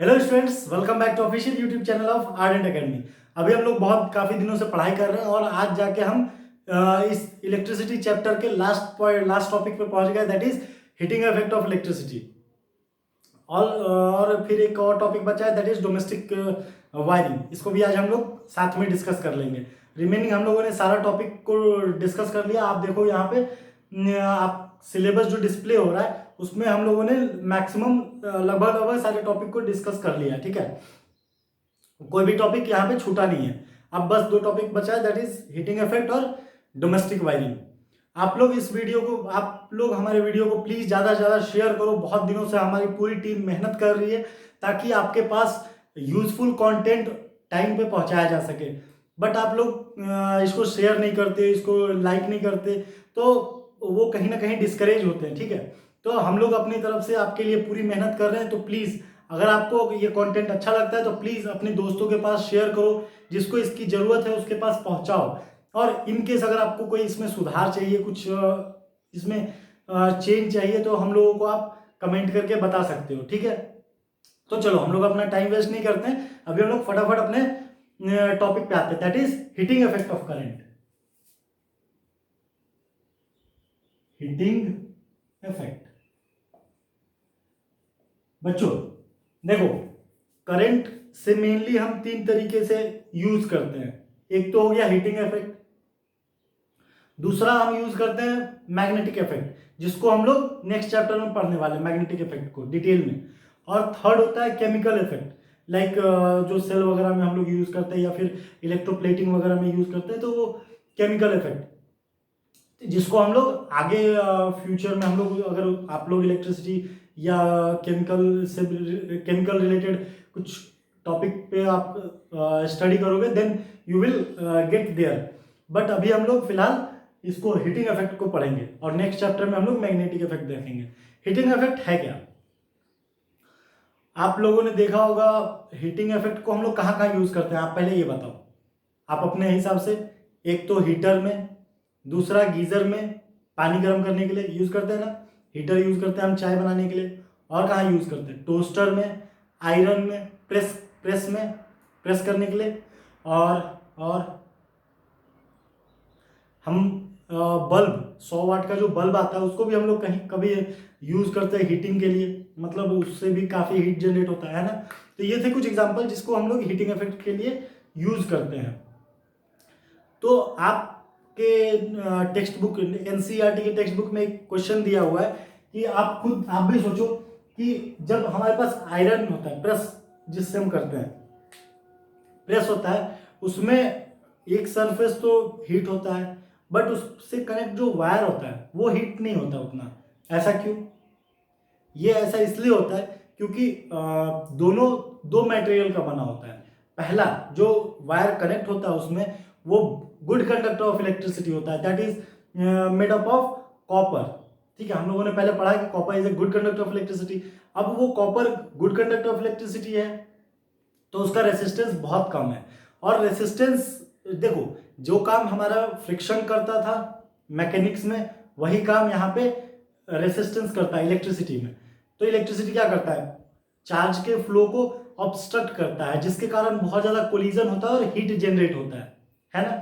Hello students, welcome back to official YouTube channel of Ardent academy. अभी हम लोग बहुत काफ़ी दिनों से पढ़ाई कर रहे हैं और आज जाके हम इस इलेक्ट्रिसिटी चैप्टर के लास्ट टॉपिक पे पहुंच गए, that is heating effect of electricity. और फिर एक और टॉपिक बचा है, दैट इज डोमेस्टिक वायरिंग। इसको भी आज हम लोग साथ में डिस्कस कर लेंगे। रिमेनिंग हम लोगों ने सारा टॉपिक को डिस्कस कर लिया। आप देखो यहाँ पे आप सिलेबस जो डिस्प्ले हो रहा है उसमें हम लोगों ने मैक्सिमम लगभग लगभग सारे टॉपिक को डिस्कस कर लिया। ठीक है, कोई भी टॉपिक यहाँ पे छूटा नहीं है। अब बस दो टॉपिक बचा है, दैट इज हीटिंग इफेक्ट और डोमेस्टिक वायरिंग। आप लोग हमारे वीडियो को प्लीज ज़्यादा से ज़्यादा शेयर करो। बहुत दिनों से हमारी पूरी टीम मेहनत कर रही है ताकि आपके पास यूजफुल कंटेंट टाइम पे पहुंचाया जा सके। बट आप लोग इसको शेयर नहीं करते, इसको लाइक नहीं करते, तो वो कहीं ना कहीं डिस्करेज होते हैं। ठीक है, तो हम लोग अपनी तरफ से आपके लिए पूरी मेहनत कर रहे हैं। तो प्लीज़, अगर आपको ये कंटेंट अच्छा लगता है तो प्लीज़ अपने दोस्तों के पास शेयर करो, जिसको इसकी ज़रूरत है उसके पास पहुंचाओ। और इन केस अगर आपको कोई इसमें सुधार चाहिए, कुछ इसमें चेंज चाहिए, तो हम लोगों को आप कमेंट करके बता सकते हो। ठीक है, तो चलो हम लोग अपना टाइम वेस्ट नहीं करते हैं, अभी हम लोग फटाफट अपने टॉपिक पे आते हैं, that is heating effect of current. Heating effect बच्चों देखो, करंट से मेनली हम तीन तरीके से यूज करते हैं। एक तो हो गया हीटिंग इफेक्ट, दूसरा हम यूज करते हैं मैग्नेटिक इफेक्ट, जिसको हम लोग नेक्स्ट चैप्टर में पढ़ने वाले हैं मैग्नेटिक इफेक्ट को डिटेल में। और थर्ड होता है केमिकल इफेक्ट, लाइक जो सेल वगैरह में हम लोग यूज करते हैं या फिर इलेक्ट्रोप्लेटिंग वगैरह में यूज करते हैं, तो वो केमिकल इफेक्ट, जिसको हम लोग आगे फ्यूचर में हम लोग, अगर आप लोग इलेक्ट्रिसिटी या केमिकल रिलेटेड कुछ टॉपिक पे आप स्टडी करोगे, then you will get there. But अभी हम लोग फिलहाल इसको हीटिंग इफेक्ट को पढ़ेंगे और नेक्स्ट चैप्टर में हम लोग मैग्नेटिक इफेक्ट देखेंगे। हीटिंग इफेक्ट है क्या? आप लोगों ने देखा होगा हीटिंग इफेक्ट को हम लोग कहाँ कहाँ यूज करते हैं, आप पहले ये बताओ आप अपने हिसाब से। एक तो हीटर में, दूसरा गीजर में पानी गर्म करने के लिए यूज करते हैं ना, हीटर यूज करते हैं हम चाय बनाने के लिए। और कहाँ यूज करते हैं? टोस्टर में, आयरन में, प्रेस में प्रेस करने के लिए। और हम बल्ब 100 वाट का जो बल्ब आता है उसको भी हम लोग कहीं कभी यूज करते हैं हीटिंग के लिए, मतलब उससे भी काफ़ी हीट जनरेट होता है ना। तो ये थे कुछ एग्जांपल जिसको हम लोग हीटिंग इफेक्ट के लिए यूज करते हैं। तो आपके टेक्स्ट बुक एनसीईआरटी के टेक्स्ट बुक में एक क्वेश्चन दिया हुआ है कि आप भी सोचो कि जब हमारे पास आयरन होता है, प्रेस जिससे हम करते हैं, प्रेस होता है, उसमें एक सरफेस तो हीट होता है, बट उससे कनेक्ट जो वायर होता है वो हीट नहीं होता उतना। ऐसा क्यों? ये ऐसा इसलिए होता है क्योंकि दोनों दो मटेरियल का बना होता है। पहला जो वायर कनेक्ट होता है उसमें वो गुड कंडक्टर ऑफ इलेक्ट्रिसिटी होता है, that is made up of copper. ठीक है, हम लोगों ने पहले पढ़ा कि copper is a good conductor of electricity. अब वो copper good conductor of electricity है तो उसका रेसिस्टेंस बहुत कम है। और रेसिस्टेंस देखो, जो काम हमारा फ्रिक्शन करता था मैकेनिक्स में, वही काम यहाँ पे रेसिस्टेंस करता है इलेक्ट्रिसिटी में। तो इलेक्ट्रिसिटी क्या करता है? चार्ज के फ्लो को ऑब्स्ट्रक्ट करता है, जिसके कारण बहुत ज़्यादा कोलिजन होता है और हीट जनरेट होता है ना।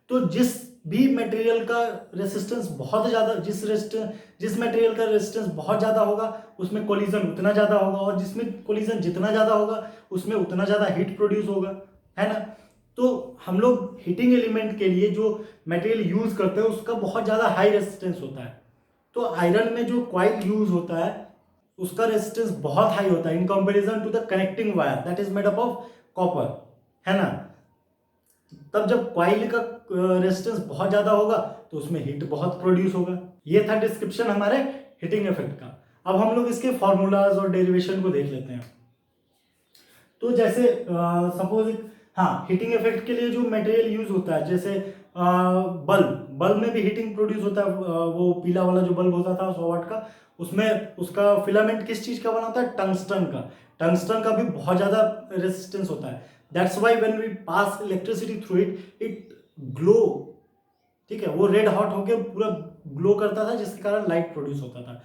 तो जिस भी मटेरियल का रेसिस्टेंस बहुत ज़्यादा, जिस मटेरियल का रेसिस्टेंस बहुत ज़्यादा होगा उसमें कोलिजन उतना ज़्यादा होगा, और जिसमें कोलिजन जितना ज़्यादा होगा उसमें उतना ज़्यादा हीट प्रोड्यूस होगा, है ना। तो हम लोग हीटिंग एलिमेंट के लिए जो मटेरियल यूज करते हैं उसका बहुत ज़्यादा हाई रेसिस्टेंस होता है। तो आयरन में जो कॉइल यूज होता है उसका रेसिस्टेंस बहुत हाई होता है in comparison to the connecting wire that is made up of copper, है ना। तब जब कॉइल का रेजिस्टेंस बहुत ज़्यादा होगा तो उसमें हीट बहुत प्रोड्यूस होगा। ये था डिस्क्रिप्शन हमारे हीटिंग इफेक्ट का। अब हम लोग इसके फॉर्मूलाज और डेरिवेशन को देख लेते हैं। तो जैसे सपोज, हाँ, हीटिंग इफेक्ट के लिए जो मटेरियल यूज होता है, जैसे बल्ब में भी हीटिंग प्रोड्यूस होता है। वो पीला वाला जो बल्ब होता था 100 वाट का, उसमें उसका फिलामेंट किस चीज़ का बना होता है? टंगस्टन का। टंगस्टन का भी बहुत ज़्यादा रेजिस्टेंस होता है। That's why when we pass electricity through it glow. ठीक है, वो रेड हॉट होके पूरा ग्लो करता था, जिसके कारण लाइट प्रोड्यूस होता था।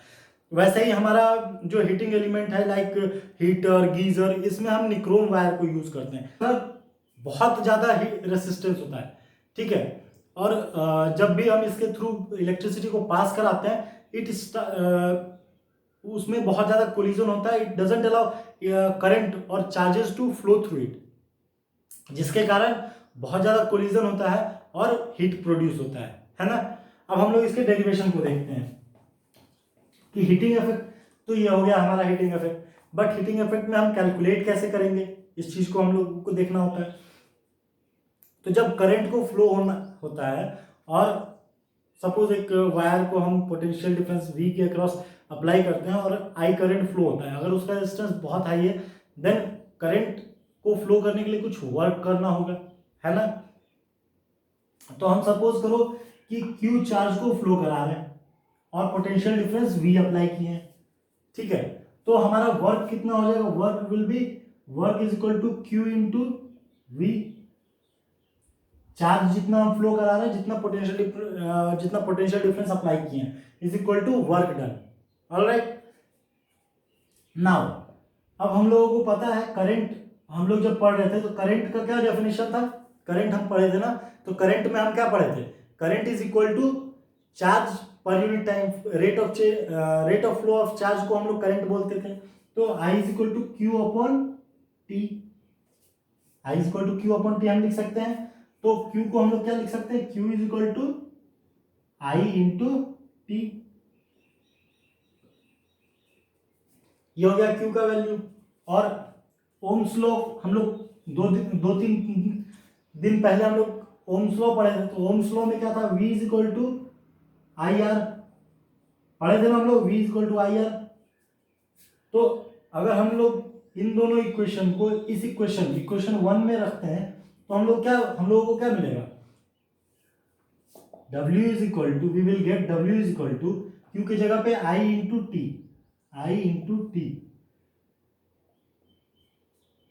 वैसे ही हमारा जो हीटिंग एलिमेंट है लाइक हीटर गीजर, इसमें हम निक्रोम वायर को यूज करते हैं, मतलब बहुत ज़्यादा रेसिस्टेंस होता है, ठीक है। और जब भी हम इसके थ्रू इलेक्ट्रिसिटी को पास कराते हैं, उसमें बहुत ज़्यादा कोलिजन होता है, इट डजेंट अलाउ करंट और charges to flow through it, जिसके कारण बहुत ज़्यादा कोलिजन होता है और हीट प्रोड्यूस होता है ना। अब हम लोग इसके डेरिवेशन को देखते हैं कि हीटिंग इफेक्ट, तो ये हो गया हमारा heating effect, but heating effect में हम कैलकुलेट कैसे करेंगे, इस चीज़ को हम लोग को देखना होता है। तो जब करंट को फ्लो होना होता है और सपोज एक वायर को हम पोटेंशियल डिफरेंस V के अक्रॉस अप्लाई करते हैं और आई करंट फ्लो होता है, अगर उसका रेजिस्टेंस बहुत हाई है, देन करंट को फ्लो करने के लिए कुछ वर्क करना होगा, है ना। तो हम सपोज करो कि Q चार्ज को फ्लो करा रहे हैं और पोटेंशियल डिफरेंस V अप्लाई किए हैं, ठीक है। तो हमारा वर्क कितना हो जाएगा, work will be work is equal to Q into V, charge जितना हम फ्लो करा रहे हैं, जितना पोटेंशियल डिफरेंस अप्लाई किए हैं, is equal to work done. Alright, now अब हम लोगों को पता है करंट, हम लोग जब पढ़ रहे थे तो करंट का क्या डेफिनेशन था, करंट हम पढ़े थे ना, तो करंट में हम क्या पढ़े थे, current is equal to charge per unit time, rate of flow of charge को हम लोग करंट बोलते थे। तो I is equal to Q upon T, I is equal to Q upon T हम लिख सकते हैं। तो Q को हम लोग क्या लिख सकते हैं, Q is equal to I into T, ये हो गया Q का वैल्यू। और ओम्स लॉ हम लोग दो तीन दिन पहले हम लोग ओम्स लॉ पढ़े थे, तो ओम्स लॉ में क्या था, V is equal to I R, पढ़े थे ना हम लोग, V is equal to I R. तो अगर हम लोग इन दोनों इक्वेशन को इस इक्वेशन 1 में रखते हैं, तो हम लोगों को क्या मिलेगा, W is equal to, we will get W is equal to Q की जगह पे I इंटू टी,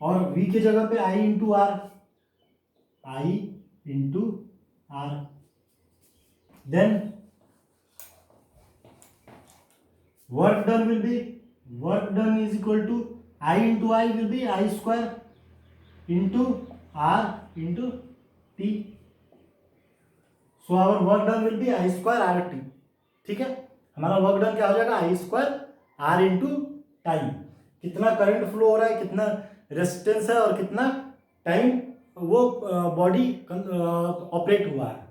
और V की जगह पे I into R, then work done is equal to I into I will be I square into R into T, so our work done will be I square R T, ठीक है। हमारा work done क्या हो जाएगा, I square R into time, कितना current flow हो रहा है, कितना रेजिस्टेंस है और कितना टाइम वो बॉडी ऑपरेट हुआ है।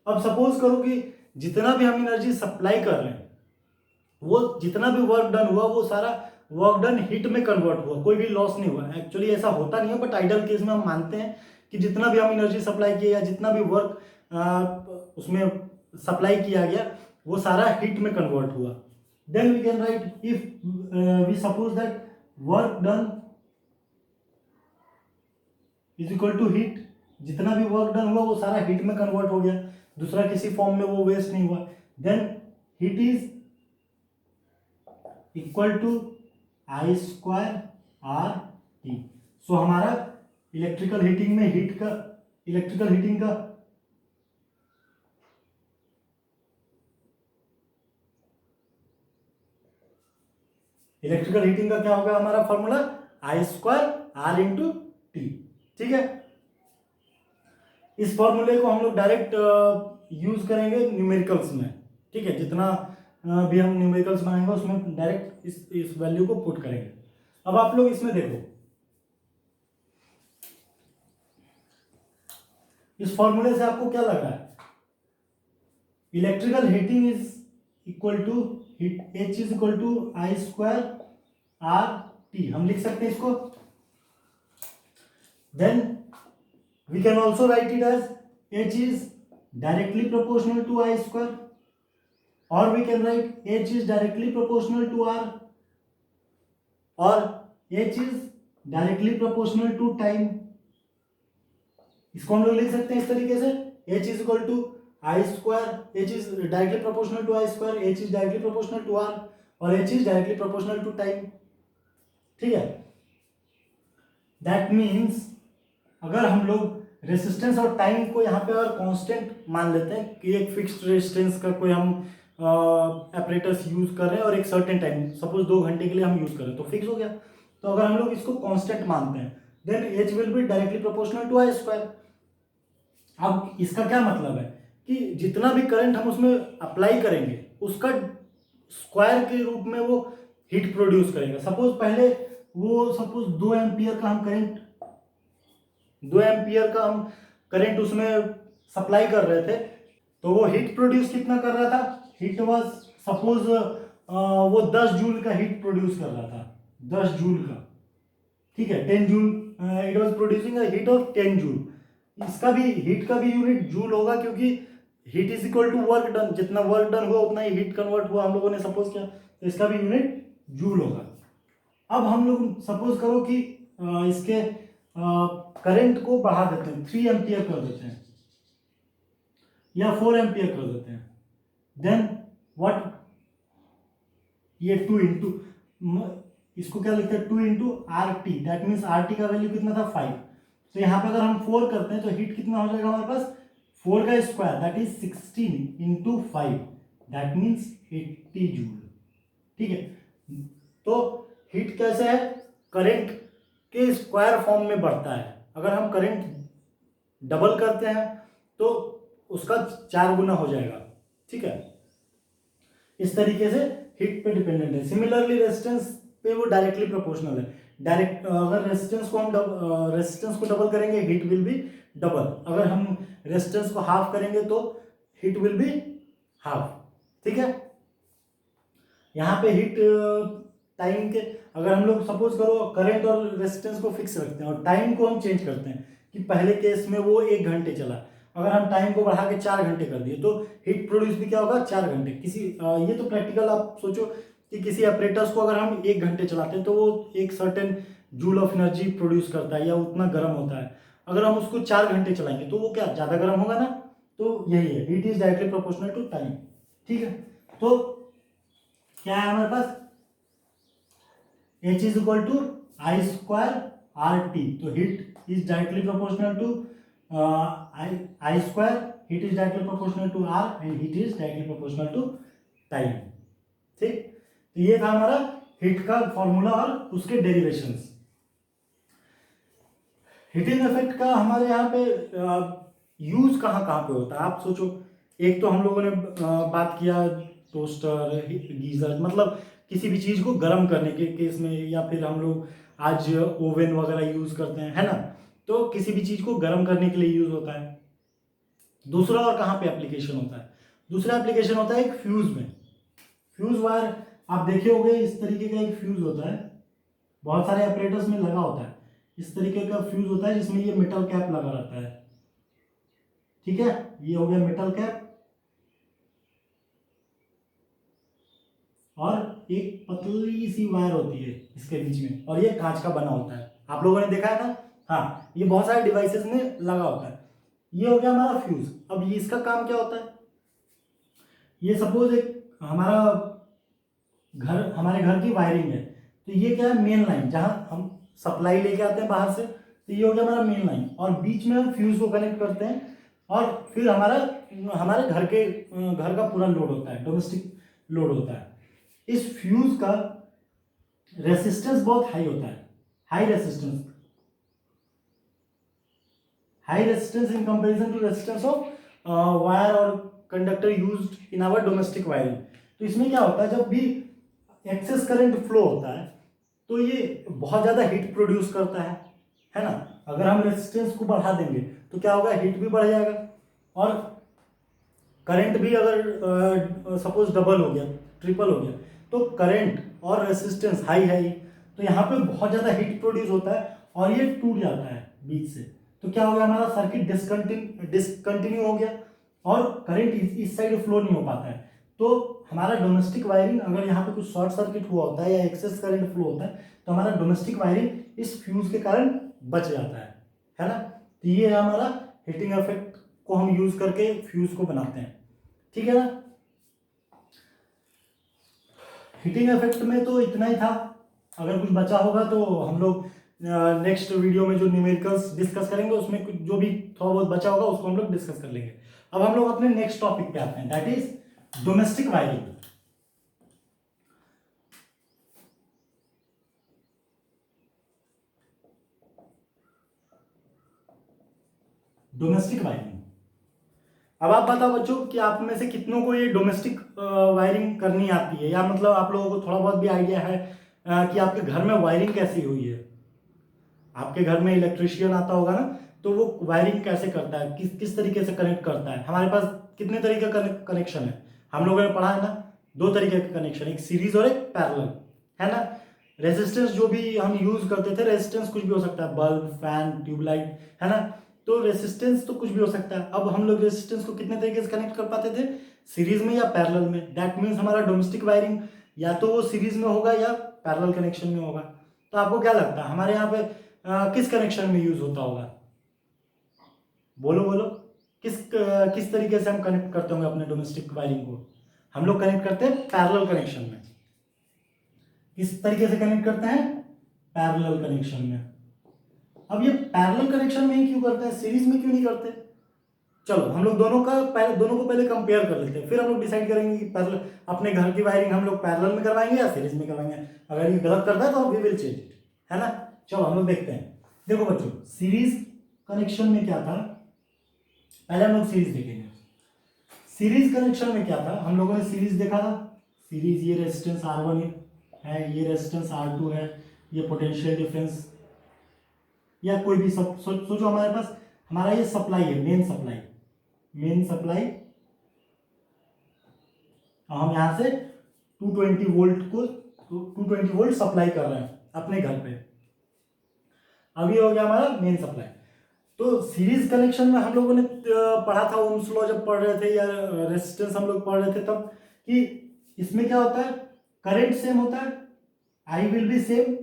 अब सपोज करो कि जितना भी हम एनर्जी सप्लाई कर रहे हैं, वो जितना भी वर्क डन हुआ, वो सारा वर्क डन हीट में कन्वर्ट हुआ, कोई भी लॉस नहीं हुआ। एक्चुअली ऐसा होता नहीं है, बट आइडियल केस में हम मानते हैं कि जितना भी हम एनर्जी सप्लाई किए या जितना भी वर्क उसमें सप्लाई किया गया, वो सारा हीट में कन्वर्ट हुआ। Then we can write, if we suppose that work done is equal to heat, जितना भी वर्क डन हुआ वो सारा हीट में कन्वर्ट हो गया, दूसरा किसी फॉर्म में वो वेस्ट नहीं हुआ। Then heat is equal to I square R T. So हमारा इलेक्ट्रिकल हीटिंग में इलेक्ट्रिकल हीटिंग का क्या होगा हमारा formula, I square R into T, ठीक है। इस फॉर्मूले को हम लोग डायरेक्ट यूज करेंगे न्यूमेरिकल्स में, ठीक है। जितना भी हम न्यूमेरिकल्स बनाएंगे उसमें डायरेक्ट इस वैल्यू को पुट करेंगे। अब आप लोग इसमें देखो, इस फॉर्मूले से आपको क्या लग रहा है, electrical heating is equal to H is equal to I square R T, हम लिख सकते हैं इसको। Then we can also write it as H is directly proportional to I square, or we can write H is directly proportional to R, or H is directly proportional to time। इसको हम लोग लिख सकते हैं इस तरीके से, H is equal to I square, H is directly proportional to I square, H is directly proportional to R, और H is directly proportional to time, ठीक है। That means अगर हम लोग रेसिस्टेंस और टाइम को यहाँ पे और कांस्टेंट मान लेते हैं कि एक फिक्स्ड रेजिस्टेंस का कोई हम एपरेटस यूज कर रहे हैं और एक सर्टेन टाइम, सपोज 2 घंटे के लिए हम यूज कर रहे हैं, तो फिक्स हो गया। तो अगर हम लोग इसको कांस्टेंट मानते हैं then H will be directly proportional to I square. अब इसका क्या मतलब है कि जितना भी करंट हम उसमें अप्लाई करेंगे उसका स्क्वायर के रूप में वो हीट प्रोड्यूस करेगा। सपोज पहले वो सपोज 2 एम्पियर का हम करंट उसमें सप्लाई कर रहे थे, तो वो हीट प्रोड्यूस कितना कर रहा था, हीट वाज सपोज वो 10 जूल का हीट प्रोड्यूस कर रहा था, 10 जूल का, ठीक है, 10 joule it was producing a heat of 10 joule. इसका भी हीट का भी यूनिट जूल होगा, क्योंकि heat is equal to work done, जितना वर्क डन हुआ उतना ही हीट कन्वर्ट हुआ, हम लोगों ने सपोज किया, तो इसका भी यूनिट जूल होगा। अब हम लोग सपोज करो कि इसके करंट को बढ़ा देते हैं, 3 एम्पियर कर देते हैं या 4 एम्पियर कर देते हैं, देन व्हाट, ये 2 इंटू, इसको क्या लिखते हैं, 2 into R T, that means R T का वैल्यू कितना था 5। तो यहाँ पे अगर हम 4 करते हैं तो हीट कितना हो जाएगा हमारे पास, 4 का square that is 16 into 5, that means 80 joule, ठीक है। तो हीट कैसे है, करंट के स्क्वायर फॉर्म में बढ़ता है। अगर हम करंट डबल करते हैं तो उसका 4 गुना हो जाएगा, ठीक है। इस तरीके से हीट पे डिपेंडेंट है। सिमिलरली रेजिस्टेंस पे वो डायरेक्टली प्रोपोर्शनल है। डायरेक्ट अगर रेजिस्टेंस को डबल करेंगे हीट विल बी डबल, अगर हम रेजिस्टेंस को हाफ करेंगे तो हीट विल बी हाफ, ठीक है। यहाँ पे हीट टाइम के, अगर हम लोग सपोज करो करंट और रेजिस्टेंस को फिक्स रखते हैं और टाइम को हम चेंज करते हैं कि पहले केस में वो 1 घंटे चला, अगर हम टाइम को बढ़ा के 4 घंटे कर दिए तो हीट प्रोड्यूस भी क्या होगा, 4 घंटे। ये तो प्रैक्टिकल, आप सोचो कि किसी ऑपरेटर्स को अगर हम 1 घंटे चलाते हैं तो वो एक certain joule of energy produce करता है या उतना गर्म होता है। अगर हम उसको 4 घंटे चलाएंगे तो वो क्या ज़्यादा गर्म होगा ना। तो यही है, heat is directly proportional to time, ठीक है। तो क्या है हमारे पास, H is equal to I square R T, तो heat is directly proportional to I square, heat is directly proportional to R and heat is directly proportional to time, ठीक। तो ये था हमारा हीट का फॉर्मूला और उसके डेरिवेशंस। हीटिंग इफेक्ट का हमारे यहाँ पे यूज कहाँ कहाँ पे होता है, आप सोचो। एक तो हम लोगों ने बात किया टोस्टर, गीजर, मतलब किसी भी चीज को गर्म करने के केस में, या फिर हम लोग आज ओवन वगैरह यूज करते हैं, है ना, तो किसी भी चीज को गर्म करने के लिए यूज होता है। दूसरा और कहाँ पे एप्लीकेशन होता है, दूसरा एप्लीकेशन होता है एक फ्यूज में। फ्यूज वायर आप देखे होंगे, इस तरीके का एक फ्यूज होता है, बहुत सारे ऑपरेटर्स में लगा होता है, इस तरीके का फ्यूज होता है जिसमें ये मेटल कैप लगा रहता है, ठीक है। ये हो गया मेटल कैप, और एक पतली सी वायर होती है इसके बीच में, और ये कांच का बना होता है, आप लोगों ने देखा है ना, हाँ, ये बहुत सारे डिवाइसेस में लगा होता है। ये हो गया हमारा फ्यूज। अब ये इसका काम क्या होता है, ये सपोज एक हमारे घर की वायरिंग है, तो ये क्या है, मेन लाइन, जहां हम सप्लाई लेके आते हैं बाहर से, तो ये हो गया हमारा मेन लाइन, और बीच में हम फ्यूज को कनेक्ट करते हैं, और फिर हमारे घर का पूरा लोड होता है, डोमेस्टिक लोड होता है। इस फ्यूज का रेसिस्टेंस बहुत हाई होता है, high resistance in comparison to resistance of wire और conductor used in our domestic wiring. तो इसमें क्या होता है, जब भी एक्सेस करंट फ्लो होता है तो ये बहुत ज़्यादा हीट प्रोड्यूस करता है ना। अगर हम रेजिस्टेंस को बढ़ा देंगे तो क्या होगा, हीट भी बढ़ जाएगा, और करंट भी अगर सपोज डबल हो गया, ट्रिपल हो गया, तो करंट और रेजिस्टेंस हाई है ही, तो यहाँ पे बहुत ज़्यादा हीट प्रोड्यूस होता है और ये टूट जाता है बीच से। तो क्या हो गया, हमारा सर्किट डिसकंटिन्यू हो गया और करंट इस साइड फ्लो नहीं हो पाता है। तो हमारा डोमेस्टिक वायरिंग, अगर यहाँ पे कुछ शॉर्ट सर्किट हुआ होता है या एक्सेस करंट फ्लो होता है, तो हमारा डोमेस्टिक वायरिंग इस फ्यूज के कारण बच जाता है ना। तो ये है हमारा हीटिंग इफेक्ट को हम यूज करके फ्यूज को बनाते हैं, ठीक है ना। हीटिंग इफेक्ट में तो इतना ही था। अगर कुछ बचा होगा तो हम लोग नेक्स्ट वीडियो में जो न्यूमेरिकल्स डिस्कस करेंगे उसमें कुछ जो भी थोड़ा बहुत बचा होगा उसको हम लोग डिस्कस कर लेंगे। अब हम लोग अपने नेक्स्ट टॉपिक पे आते हैं, that is domestic wiring. Domestic wiring. अब आप बताओ बच्चों कि आप में से कितनों को ये डोमेस्टिक वायरिंग करनी आती है, या मतलब आप लोगों को थोड़ा बहुत भी आइडिया है कि आपके घर में वायरिंग कैसी हुई है। आपके घर में इलेक्ट्रिशियन आता होगा ना, तो वो वायरिंग कैसे करता है, किस किस तरीके से कनेक्ट करता है। हमारे पास कितने तरीके का कनेक्शन है, हम लोगों ने पढ़ा है ना, दो तरीके का कनेक्शन, एक सीरीज और एक पैरेलल, है ना। रेजिस्टेंस जो भी हम यूज करते थे, रेजिस्टेंस कुछ भी हो सकता है, बल्ब, फैन, ट्यूबलाइट, है ना। तो रेजिस्टेंस तो कुछ भी हो सकता है। अब हम लोग रेजिस्टेंस को कितने तरीके से कनेक्ट कर पाते थे, सीरीज में या पैरेलल में। दैट मीन्स हमारा डोमेस्टिक वायरिंग या तो वो सीरीज में होगा या पैरेलल कनेक्शन में होगा। तो आपको क्या लगता है हमारे यहाँ पे किस कनेक्शन में यूज होता होगा, बोलो बोलो। किस तरीके से हम कनेक्ट करते होंगे अपने डोमेस्टिक वायरिंग को। हम लोग कनेक्ट करते हैं पैरेलल कनेक्शन में। किस तरीके से कनेक्ट करते हैं, पैरेलल कनेक्शन में। अब ये पैरेलल कनेक्शन में ही क्यों करते हैं, सीरीज में क्यों नहीं करते। चलो हम लोग दोनों को पहले कंपेयर कर लेते हैं, फिर हम लोग डिसाइड करेंगे कि पैरेलल अपने घर की वायरिंग हम लोग पैरेलल में करवाएंगे या सीरीज में करवाएंगे। अगर ये गलत करता है तो वी विल चेंज इट, है ना। चलो हम लोग देखते हैं। देखो बच्चों, सीरीज कनेक्शन में क्या था, पहले हम लोग सीरीज देखेंगे। सीरीज कनेक्शन में क्या था, हम लोगों ने सीरीज देखा था। सीरीज, ये रेजिस्टेंस R1 है, ये रेजिस्टेंस R2 है, ये पोटेंशियल डिफरेंस, या कोई भी सब सोचो हमारे पास हमारा ये सप्लाई है, मेन सप्लाई। हम यहां से 220 वोल्ट को 220 वोल्ट सप्लाई कर रहे हैं अपने घर पे। अभी हो गया हमारा मेन सप्लाई। तो सीरीज कनेक्शन में हम लोगों ने पढ़ा था, ओम्स लॉ जब पढ़ रहे थे या रेजिस्टेंस हम लोग पढ़ रहे थे तब, कि इसमें क्या होता है, करंट सेम होता है, I will be same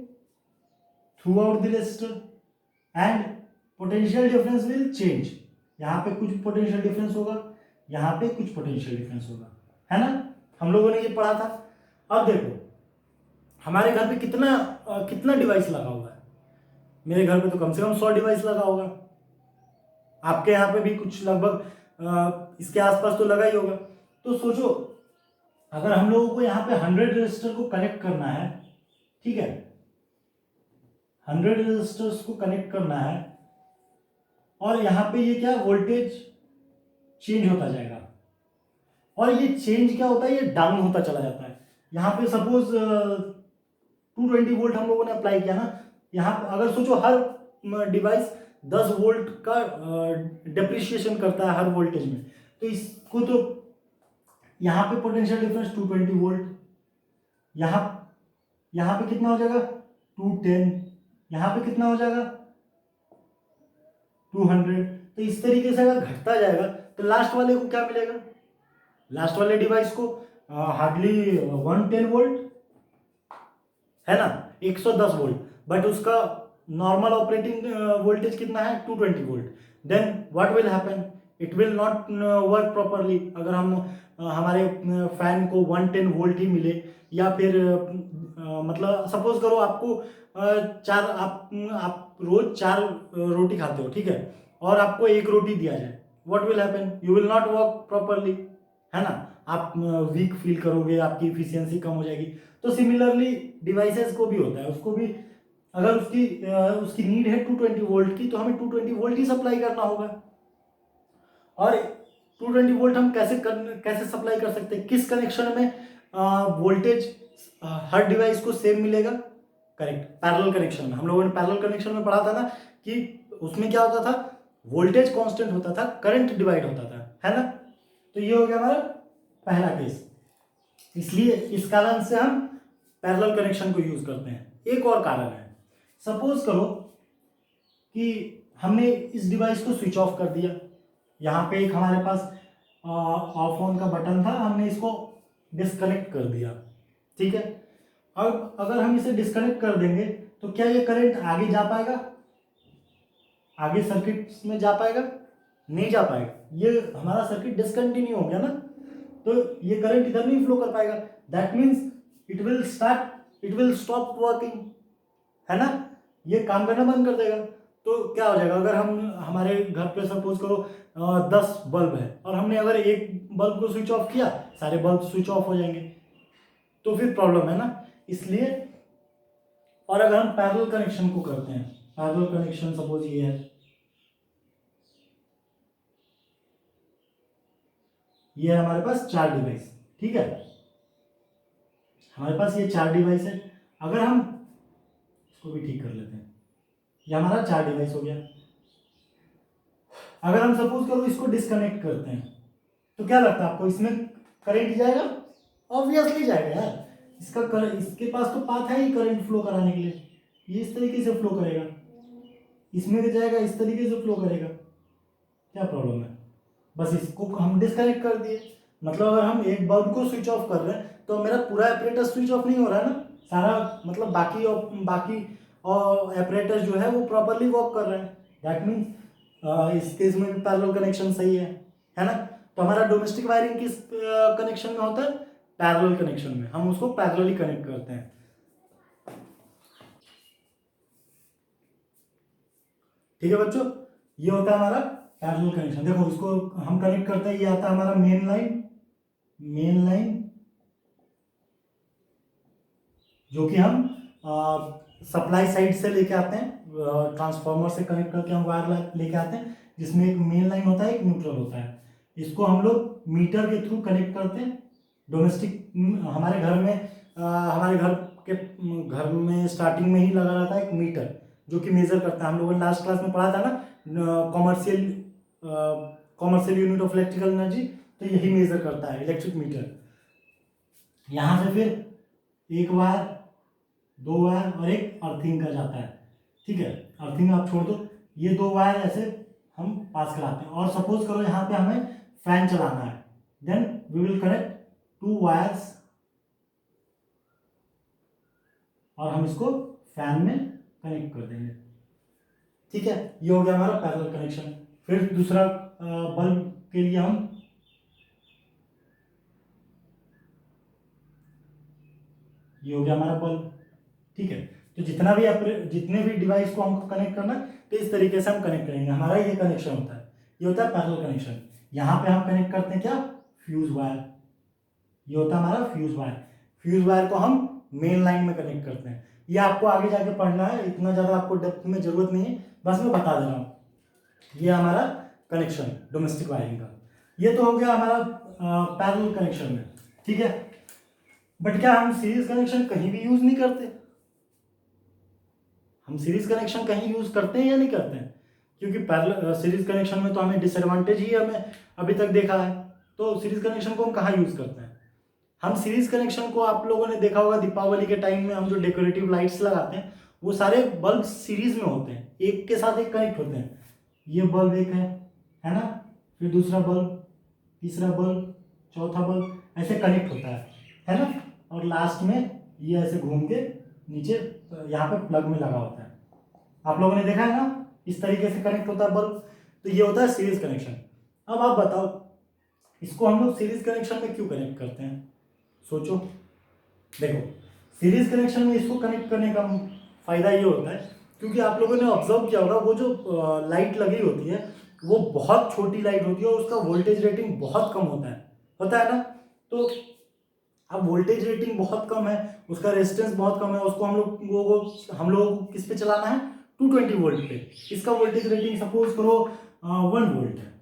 throughout the resistor and potential difference will change. यहाँ पे कुछ पोटेंशियल डिफरेंस होगा, यहाँ पे कुछ पोटेंशियल डिफरेंस होगा, है ना। हम लोगों ने ये पढ़ा था। अब देखो हमारे घर पे कितना डिवाइस लगा हुआ है। मेरे घर पे तो कम से कम 100 डिवाइस लगा होगा। आपके यहाँ पे भी कुछ लगभग इसके आसपास तो लगा ही होगा। तो सोचो अगर हम लोगों को यहाँ पे 100 रजिस्टर को कनेक्ट करना है, ठीक है, 100 रजिस्टर्स को कनेक्ट करना है, और यहाँ पे ये क्या वोल्टेज चेंज होता जाएगा, और ये चेंज क्या होता है, ये डाउन होता चला जाता है। यहाँ पे सपोज 220 वोल्ट हम लोगों ने अप्लाई किया ना, यहाँ पे अगर सोचो हर डिवाइस 10 वोल्ट का डेप्रिशिएशन करता है हर वोल्टेज में, तो इसको तो यहाँ पे पोटेंशियल डिफरेंस 220 वोल्ट, यहाँ पे कितना हो जाएगा 210, यहाँ पे कितना हो जाएगा 200। तो इस तरीके से अगर घटता जाएगा तो लास्ट वाले को क्या मिलेगा, लास्ट वाले डिवाइस को हार्डली 110 वोल्ट, है ना, 110 वोल्ट, बट उसका नॉर्मल ऑपरेटिंग वोल्टेज कितना है 220 volt. Then what will happen, it will not work properly. अगर हम हमारे फैन को 110 वोल्ट ही मिले, या फिर मतलब सपोज करो आपको आप रोज 4 रोटी खाते हो, ठीक है, और आपको 1 रोटी दिया जाए, what will happen, you will not work properly, है ना। आप वीक फील करोगे, आपकी इफिशियंसी कम हो जाएगी। तो सिमिलरली डिवाइसेस को भी होता है, उसको भी अगर उसकी नीड है 220 वोल्ट की, तो हमें 220 वोल्ट ही सप्लाई करना होगा। और 220 वोल्ट हम कैसे सप्लाई कर सकते हैं, किस कनेक्शन में वोल्टेज हर डिवाइस को सेम मिलेगा, करेक्ट, पैरेलल कनेक्शन में। हम लोगों ने पैरेलल कनेक्शन में पढ़ा था ना कि उसमें क्या होता था, वोल्टेज कांस्टेंट होता था, करंट डिवाइड होता था, है ना। तो ये हो गया हमारा पहला केस, इसलिए इस कारण से हम पैरेलल कनेक्शन को यूज करते हैं। एक और कारण है, सपोज करो कि हमने इस डिवाइस को स्विच ऑफ कर दिया, यहाँ पे एक हमारे पास ऑफ ऑन का बटन था, हमने इसको डिस्कनेक्ट कर दिया, ठीक है। अब अगर हम इसे डिस्कनेक्ट कर देंगे तो क्या ये करंट आगे जा पाएगा, आगे सर्किट में जा पाएगा, नहीं जा पाएगा, ये हमारा सर्किट डिसकंटिन्यू हो गया ना, तो ये करंट इधर नहीं फ्लो कर पाएगा। That means it will stop working, है ना, ये काम करना बंद कर देगा। तो क्या हो जाएगा, अगर हम हमारे घर पे सपोज करो 10 बल्ब है और हमने अगर एक बल्ब को स्विच ऑफ किया, सारे बल्ब स्विच ऑफ हो जाएंगे, तो फिर प्रॉब्लम है ना। इसलिए, और अगर हम पैरेलल कनेक्शन को करते हैं, पैरेलल कनेक्शन सपोज ये है, ये है हमारे पास 4 डिवाइस, ठीक है, हमारे पास ये 4 डिवाइस है। अगर हम इसको भी ठीक कर लेते हैं, ये हमारा 4 डिवाइस हो गया। अगर हम सपोज करो इसको डिस्कनेक्ट करते हैं, तो क्या लगता है आपको, इसमें करंट जाएगा? ऑब्वियसली जाएगा यार, इसके पास तो पाथ है ही करंट फ्लो कराने के लिए, ये इस तरीके से फ्लो करेगा, इसमें भी जाएगा, इस तरीके से फ्लो करेगा, क्या प्रॉब्लम है? बस इसको हम डिस्कनेक्ट कर दिए, मतलब अगर हम एक बल्ब को स्विच ऑफ कर रहे हैं तो मेरा पूरा एपरेटस स्विच ऑफ नहीं हो रहा है ना, सारा मतलब बाकी एपरेटस जो है वो प्रॉपरली वर्क कर रहे हैं। दैट मीन्स इस केस में भी पैरेलल कनेक्शन सही है ना। तो हमारा डोमेस्टिक वायरिंग किस कनेक्शन में होता है? पैरेलल कनेक्शन में, हम उसको पैरेलली कनेक्ट करते हैं। ठीक है बच्चों, ये होता है हमारा पैरेलल कनेक्शन। देखो इसको हम कनेक्ट करते हैं, ये आता है हमारा मेन लाइन जो कि हम सप्लाई साइड से लेके आते हैं, ट्रांसफार्मर से कनेक्ट करके हम वायर लेके आते हैं, जिसमें एक मेन लाइन होता है, एक न्यूट्रल होता है। इसको हम लोग मीटर के थ्रू कनेक्ट करते हैं। डोमेस्टिक हमारे घर में स्टार्टिंग में ही लगा रहता है एक मीटर, जो कि मेजर करता है। हम लोगों ने लास्ट क्लास में पढ़ा था ना, commercial unit of electrical energy, तो यही मेजर करता है इलेक्ट्रिक मीटर। यहाँ से फिर एक वायर, 2 वायर और एक अर्थिंग का जाता है, ठीक है, अर्थिंग आप छोड़ दो, ये 2 वायर ऐसे हम पास कराते हैं। और सपोज करो यहाँ पे हमें फैन चलाना है, then we will connect 2 wires और हम इसको फैन में कनेक्ट कर देंगे, ठीक है। ये हो गया हमारा पैरेलल कनेक्शन। फिर दूसरा बल्ब के लिए हम ये हो गया हमारा बल्ब, ठीक है। तो जितने भी डिवाइस को हमको कनेक्ट करना है, तो इस तरीके से हम कनेक्ट करेंगे। हमारा ये कनेक्शन होता है, ये होता है पैरेलल कनेक्शन। यहाँ पे हम कनेक्ट करते हैं क्या? Fuse wire. ये होता है हमारा फ्यूज वायर। फ्यूज वायर को हम मेन लाइन में कनेक्ट करते हैं। ये आपको आगे जाके पढ़ना है, इतना ज़्यादा आपको डेप्थ में जरूरत नहीं है, बस मैं बता दे रहा हूँ। ये हमारा कनेक्शन डोमेस्टिक वायरिंग का, ये तो हो गया हमारा पैरेलल कनेक्शन में, ठीक है। बट क्या हम सीरीज कनेक्शन कहीं भी यूज नहीं करते? हम सीरीज कनेक्शन कहीं यूज करते हैं या नहीं करते हैं? क्योंकि पैरेलल सीरीज कनेक्शन में तो हमें डिसएडवांटेज ही हमें अभी तक देखा है, तो सीरीज कनेक्शन को हम कहाँ यूज करते हैं? हम सीरीज कनेक्शन को, आप लोगों ने देखा होगा दीपावली के टाइम में हम जो डेकोरेटिव लाइट्स लगाते हैं, वो सारे बल्ब सीरीज में होते हैं, एक के साथ एक कनेक्ट होते हैं। ये बल्ब एक है ना, फिर दूसरा बल्ब, तीसरा बल्ब, चौथा बल्ब, ऐसे कनेक्ट होता है ना। और लास्ट में ये ऐसे घूम के नीचे यहाँ पे प्लग में लगा होता है। आप लोगों ने देखा है ना, इस तरीके से कनेक्ट होता है बल्ब। तो ये होता है सीरीज कनेक्शन। अब आप बताओ, इसको हम लोग सीरीज कनेक्शन में क्यों कनेक्ट करते हैं? सोचो। देखो, सीरीज कनेक्शन में इसको कनेक्ट करने का फायदा ये होता है, क्योंकि आप लोगों ने ऑब्जर्व किया होगा, वो जो लाइट लगी होती है वो बहुत छोटी लाइट होती है और उसका वोल्टेज रेटिंग बहुत कम होता है ना। तो अब वोल्टेज रेटिंग बहुत कम है, उसका रेजिस्टेंस बहुत कम है, उसको हम लोगों को किस पे चलाना है? 220 वोल्ट पे। इसका वोल्टेज रेटिंग सपोज करो 1 वोल्ट है।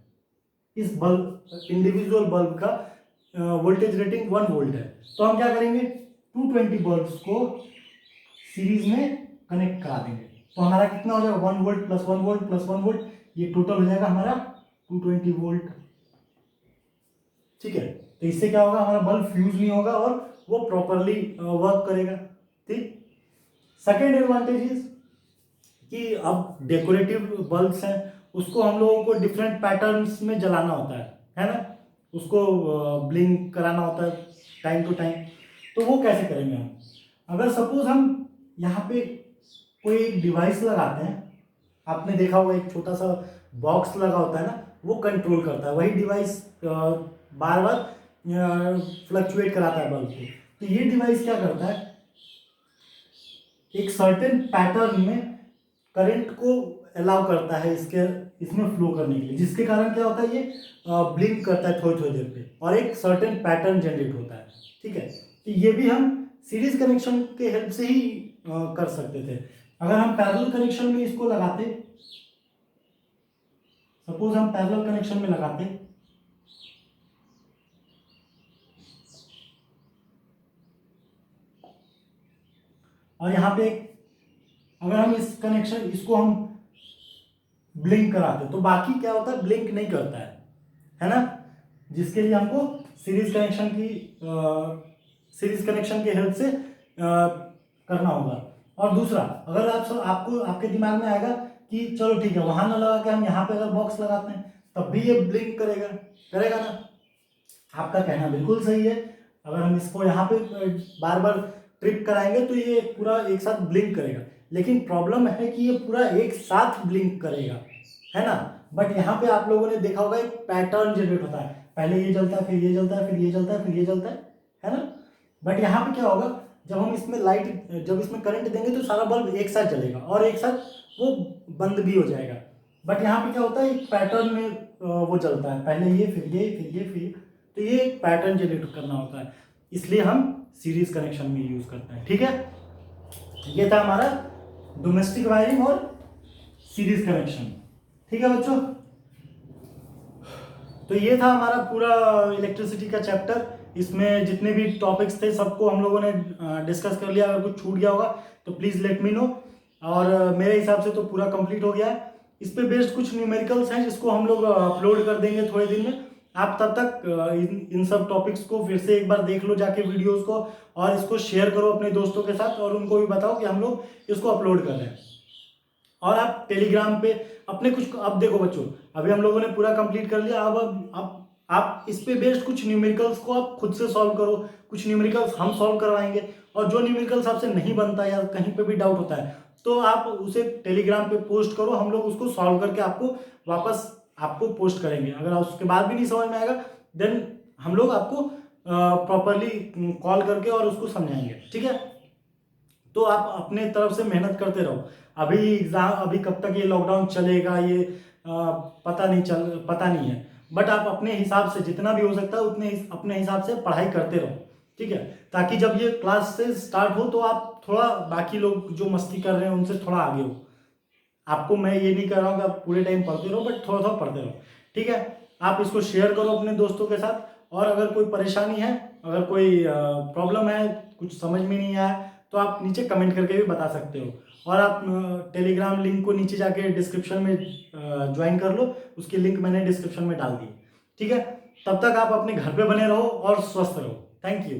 इस बल्ब, इंडिविजुअल बल्ब का वोल्टेज रेटिंग 1 वोल्ट है। तो हम क्या करेंगे? 220 बल्ब्स को सीरीज में कनेक्ट करा देंगे। तो हमारा कितना हो जाएगा? 1 volt plus 1 volt plus 1 volt, ये टोटल हो जाएगा हमारा 220 वोल्ट, ठीक है। तो इससे क्या होगा? हमारा बल्ब फ्यूज नहीं होगा और वो प्रॉपरली वर्क करेगा, ठीक। सेकेंड एडवांटेज इज कि अब डेकोरेटिव बल्ब्स हैं, उसको हम लोगों को डिफरेंट पैटर्न्स में जलाना होता है ना, उसको ब्लिंक कराना होता है टाइम टू टाइम। तो वो कैसे करेंगे हम? अगर सपोज हम यहाँ पे कोई एक डिवाइस लगाते हैं, आपने देखा होगा एक छोटा सा बॉक्स लगा होता है ना, वो कंट्रोल करता है, वही डिवाइस बार बार फ्लक्चुएट कराता है बल्ब को। तो ये डिवाइस क्या करता है? एक सर्टेन पैटर्न में करंट को अलाउ करता है इसके इसमें फ्लो करने के लिए, जिसके कारण क्या होता है ये ब्लिंक करता है थोड़ी थोड़ी देर पे और एक सर्टेन पैटर्न जनरेट होता है। ठीक है, तो ये भी हम सीरीज कनेक्शन के हेल्प से ही कर सकते थे। अगर हम पैरेलल कनेक्शन में इसको लगाते, सपोज हम पैरेलल कनेक्शन में लगाते और यहाँ पे अगर हम इस कनेक्शन इसको हम ब्लिंक कराते तो बाकी क्या होता है, ब्लिंक नहीं करता है ना, जिसके लिए हमको सीरीज कनेक्शन की हेल्प से करना होगा। और दूसरा, अगर आपको आपके दिमाग में आएगा कि चलो ठीक है वहां ना लगा के हम यहाँ पे अगर बॉक्स लगाते हैं तब भी ये ब्लिंक करेगा ना, आपका कहना बिल्कुल सही है। अगर हम इसको यहाँ पे बार बार ट्रिप कराएंगे तो ये पूरा एक साथ ब्लिंक करेगा, लेकिन प्रॉब्लम है कि ये पूरा एक साथ ब्लिंक करेगा, है ना। बट यहाँ पे आप लोगों ने देखा होगा एक पैटर्न जनरेट होता है, पहले ये जलता है फिर ये जलता है फिर ये जलता है फिर ये जलता है ना। बट यहाँ पे क्या होगा, जब हम इसमें जब इसमें करंट देंगे तो सारा बल्ब एक साथ जलेगा और एक साथ वो बंद भी हो जाएगा। बट यहाँ पे क्या होता है, एक पैटर्न में वो जलता है, पहले ये फिर ये फिर ये फिर, तो ये एक पैटर्न जनरेट करना होता है, इसलिए हम सीरीज कनेक्शन में यूज करते हैं। ठीक है, ये था हमारा डोमेस्टिक वायरिंग और सीरीज कनेक्शन। ठीक है बच्चों, तो ये था हमारा पूरा इलेक्ट्रिसिटी का चैप्टर। इसमें जितने भी टॉपिक्स थे सबको हम लोगों ने डिस्कस कर लिया। अगर कुछ छूट गया होगा तो प्लीज़ लेट मी नो। और मेरे हिसाब से तो पूरा कंप्लीट हो गया है। इस पे बेस्ड कुछ न्यूमेरिकल्स हैं जिसको हम लोग अपलोड कर देंगे थोड़े दिन में। आप तब तक इन सब टॉपिक्स को फिर से एक बार देख लो जाके वीडियोस को, और इसको शेयर करो अपने दोस्तों के साथ और उनको भी बताओ कि हम लोग इसको अपलोड कर रहे हैं। और आप टेलीग्राम पे अपने कुछ, अब देखो बच्चों अभी हम लोगों ने पूरा कंप्लीट कर लिया। अब आप इस पे बेस्ड कुछ न्यूमेरिकल्स को आप खुद से सॉल्व करो, कुछ न्यूमेरिकल्स हम सॉल्व करवाएंगे। और जो न्यूमेरिकल्स आपसे नहीं बनता या कहीं पे भी डाउट होता है तो आप उसे टेलीग्राम पे पोस्ट करो, हम लोग उसको सॉल्व करके आपको पोस्ट करेंगे। अगर उसके बाद भी नहीं समझ में आएगा देन हम लोग आपको प्रॉपरली कॉल करके और उसको समझाएंगे। ठीक है, तो आप अपने तरफ से मेहनत करते रहो। अभी कब तक ये लॉकडाउन चलेगा ये पता नहीं है, बट आप अपने हिसाब से जितना भी हो सकता है उतने अपने हिसाब से पढ़ाई करते रहो। ठीक है, ताकि जब ये क्लास से स्टार्ट हो तो आप थोड़ा बाकी लोग जो मस्ती कर रहे हैं उनसे थोड़ा आगे हो। आपको मैं ये नहीं कह रहा हूँ कि आप पूरे टाइम पढ़ते रहो, बट थोड़ा थोड़ा पढ़ते रहो। ठीक है, आप इसको शेयर करो अपने दोस्तों के साथ। और अगर कोई परेशानी है, अगर कोई प्रॉब्लम है, कुछ समझ में नहीं आया तो आप नीचे कमेंट करके भी बता सकते हो। और आप टेलीग्राम लिंक को नीचे जाके डिस्क्रिप्शन में ज्वाइन कर लो, उसकी लिंक मैंने डिस्क्रिप्शन में डाल दी। ठीक है, तब तक आप अपने घर पे बने रहो और स्वस्थ रहो। Thank you.